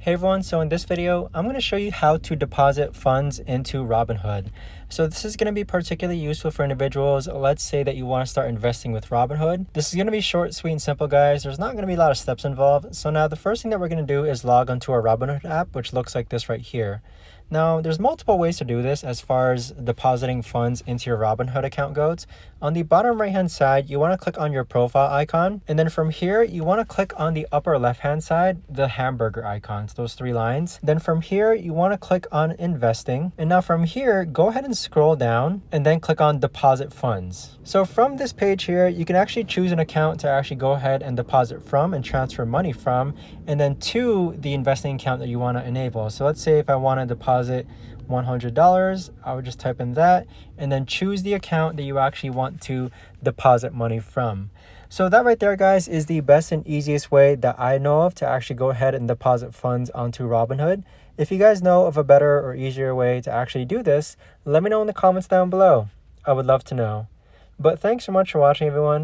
Hey everyone, so in this video, I'm going to show you how to deposit funds into Robinhood. So this is going to be particularly useful for individuals. Let's say that you want to start investing with Robinhood. This is going to be short, sweet, and simple, guys. There's not going to be a lot of steps involved. So now the first thing that we're going to do is log onto our Robinhood app, which looks like this right here. Now, there's multiple ways to do this as far as depositing funds into your Robinhood account goes. On the bottom right-hand side, you want to click on your profile icon. And then from here, you want to click on the upper left-hand side, the hamburger icons, those three lines. Then from here, you want to click on investing. And now from here, go ahead and scroll down and then click on deposit funds. So from this page here, you can actually choose an account to actually go ahead and deposit from and transfer money from, and then to the investing account that you want to enable. So let's say if I want to deposit $100, I would just type in that and then choose the account that you actually want to deposit money from. So that right there, guys, is the best and easiest way that I know of to actually go ahead and deposit funds onto Robinhood. If you guys know of a better or easier way to actually do this, let me know in the comments down below. I would love to know. But thanks so much for watching, everyone.